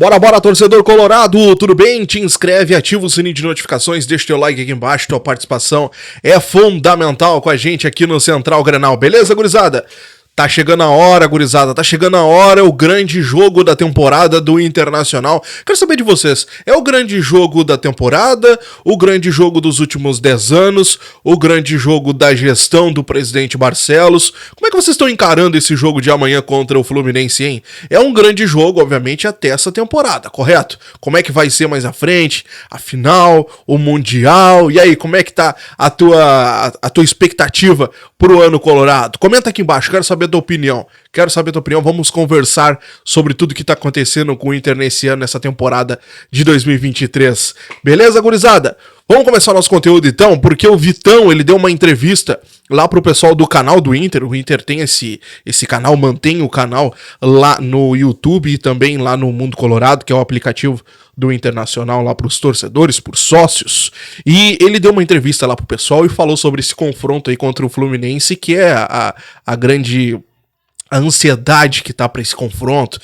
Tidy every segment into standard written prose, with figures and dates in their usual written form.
Bora, bora, torcedor colorado, tudo bem? Te inscreve, ativa o sininho de notificações, deixa teu like aqui embaixo, tua participação é fundamental com a gente aqui no Central Grenal, beleza, gurizada? Tá chegando a hora, gurizada, tá chegando a hora, o grande jogo da temporada do Internacional. Quero saber de vocês, é o grande jogo da temporada, o grande jogo dos últimos 10 anos, o grande jogo da gestão do presidente Barcelos? Como é que vocês estão encarando esse jogo de amanhã contra o Fluminense, hein? É um grande jogo, obviamente, até essa temporada, correto? Como é que vai ser mais à frente? A final, o Mundial, e aí, como é que tá a tua expectativa pro ano colorado? Comenta aqui embaixo, quero saber a tua opinião. Vamos conversar sobre tudo que tá acontecendo com o Inter nesse ano, nessa temporada de 2023. Beleza, gurizada? Vamos começar o nosso conteúdo então, porque o Vitão, ele deu uma entrevista lá pro pessoal do canal do Inter. O Inter tem esse canal, mantém o canal lá no YouTube e também lá no Mundo Colorado, que é o aplicativo do Internacional lá pros torcedores, pros sócios. E ele deu uma entrevista lá pro pessoal e falou sobre esse confronto aí contra o Fluminense, que é a grande ansiedade que tá pra esse confronto.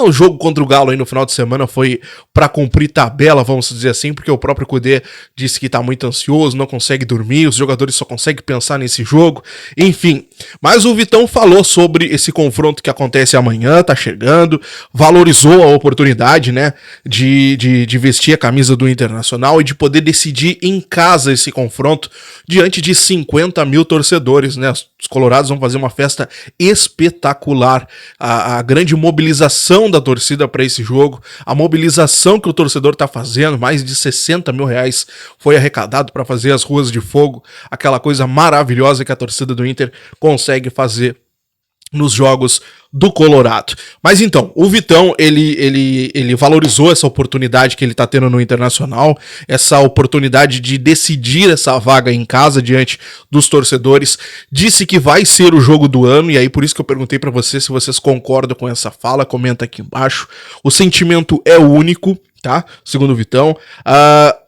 O jogo contra o Galo aí no final de semana foi pra cumprir tabela, vamos dizer assim, porque o próprio Kudê disse que tá muito ansioso, não consegue dormir, os jogadores só conseguem pensar nesse jogo, enfim. Mas o Vitão falou sobre esse confronto que acontece amanhã, tá chegando, valorizou a oportunidade, né, de vestir a camisa do Internacional e de poder decidir em casa esse confronto diante de 50 mil torcedores, né. Os colorados vão fazer uma festa espetacular, a grande mobilização da torcida para esse jogo, a mobilização que o torcedor tá fazendo, mais de 60 mil reais foi arrecadado para fazer as ruas de fogo, aquela coisa maravilhosa que a torcida do Inter consegue fazer nos jogos do Colorado. Mas então, o Vitão, ele valorizou essa oportunidade que ele tá tendo no Internacional, essa oportunidade de decidir essa vaga em casa diante dos torcedores, disse que vai ser o jogo do ano, e aí por isso que eu perguntei pra vocês se vocês concordam com essa fala, comenta aqui embaixo. O sentimento é único, tá? Segundo o Vitão,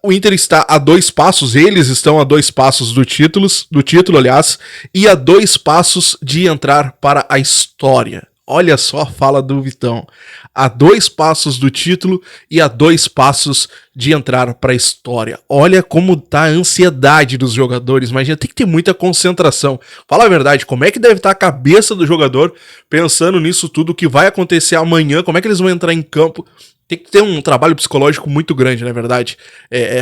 o Inter está a 2 passos, eles estão a 2 passos do título, aliás, e a 2 passos de entrar para a história. Olha só a fala do Vitão. A 2 passos do título e a 2 passos de entrar para a história. Olha como tá a ansiedade dos jogadores. Imagina, tem que ter muita concentração. Fala a verdade, como é que deve estar a cabeça do jogador pensando nisso tudo, o que vai acontecer amanhã, como é que eles vão entrar em campo. Tem que ter um trabalho psicológico muito grande, na verdade.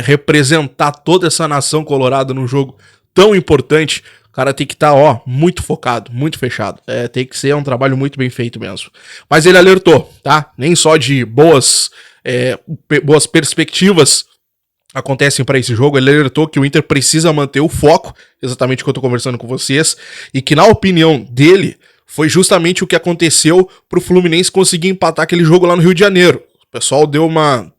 Representar toda essa nação colorada num jogo tão importante. O cara tem que estar, muito focado, muito fechado. Tem que ser um trabalho muito bem feito mesmo. Mas ele alertou, tá? Nem só de boas perspectivas acontecem para esse jogo. Ele alertou que o Inter precisa manter o foco, exatamente o que eu tô conversando com vocês, e que na opinião dele, foi justamente o que aconteceu pro Fluminense conseguir empatar aquele jogo lá no Rio de Janeiro. O pessoal deu uma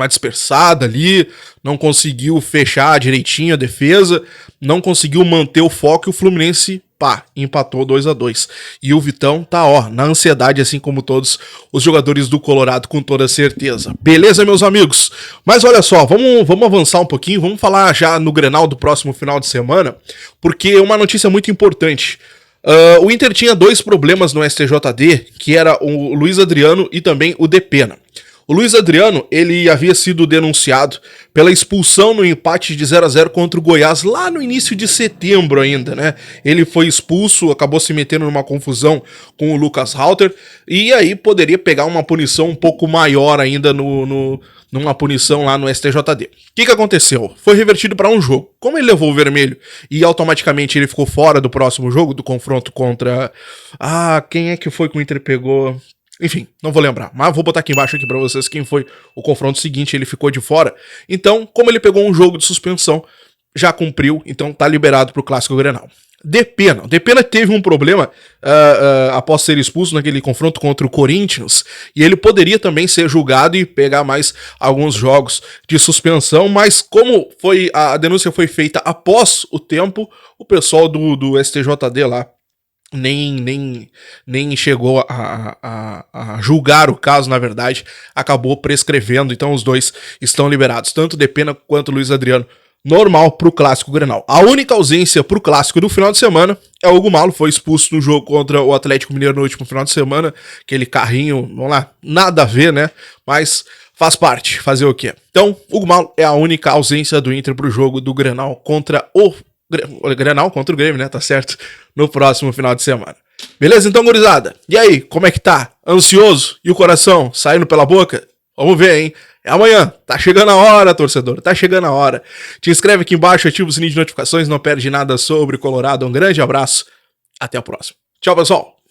dispersada ali, não conseguiu fechar direitinho a defesa, não conseguiu manter o foco e o Fluminense, empatou 2-2. E o Vitão tá, na ansiedade, assim como todos os jogadores do Colorado, com toda certeza. Beleza, meus amigos? Mas olha só, vamos avançar um pouquinho, vamos falar já no Grenal do próximo final de semana, porque uma notícia muito importante. O Inter tinha 2 problemas no STJD, que era o Luiz Adriano e também o Depena. O Luiz Adriano, ele havia sido denunciado pela expulsão no empate de 0-0 contra o Goiás lá no início de setembro ainda, né? Ele foi expulso, acabou se metendo numa confusão com o Lucas Halter e aí poderia pegar uma punição um pouco maior ainda numa punição lá no STJD. O que aconteceu? Foi revertido para um jogo. Como ele levou o vermelho e automaticamente ele ficou fora do próximo jogo, do confronto contra... quem é que foi que o Inter pegou... Enfim, não vou lembrar, mas vou botar aqui embaixo aqui pra vocês quem foi o confronto seguinte, ele ficou de fora. Então, como ele pegou um jogo de suspensão, já cumpriu, então tá liberado pro Clássico Grenal. Depena. Depena teve um problema após ser expulso naquele confronto contra o Corinthians, e ele poderia também ser julgado e pegar mais alguns jogos de suspensão, mas como a denúncia foi feita após o tempo, o pessoal do STJD lá nem chegou a julgar o caso, na verdade, acabou prescrevendo, então os dois estão liberados, tanto Depena quanto Luiz Adriano normal pro Clássico Grenal. A única ausência pro Clássico do final de semana é o Hugo Malo, foi expulso no jogo contra o Atlético Mineiro no último final de semana, aquele carrinho, vamos lá, nada a ver, né? Mas faz parte, fazer o quê? Então, o Hugo Malo é a única ausência do Inter pro jogo do Grenal contra o Grenal contra o Grêmio, né? Tá certo? No próximo final de semana. Beleza, então, gurizada? E aí, como é que tá? Ansioso? E o coração saindo pela boca? Vamos ver, hein? É amanhã. Tá chegando a hora, torcedor. Tá chegando a hora. Te inscreve aqui embaixo, ativa o sininho de notificações, não perde nada sobre Colorado. Um grande abraço. Até a próxima. Tchau, pessoal.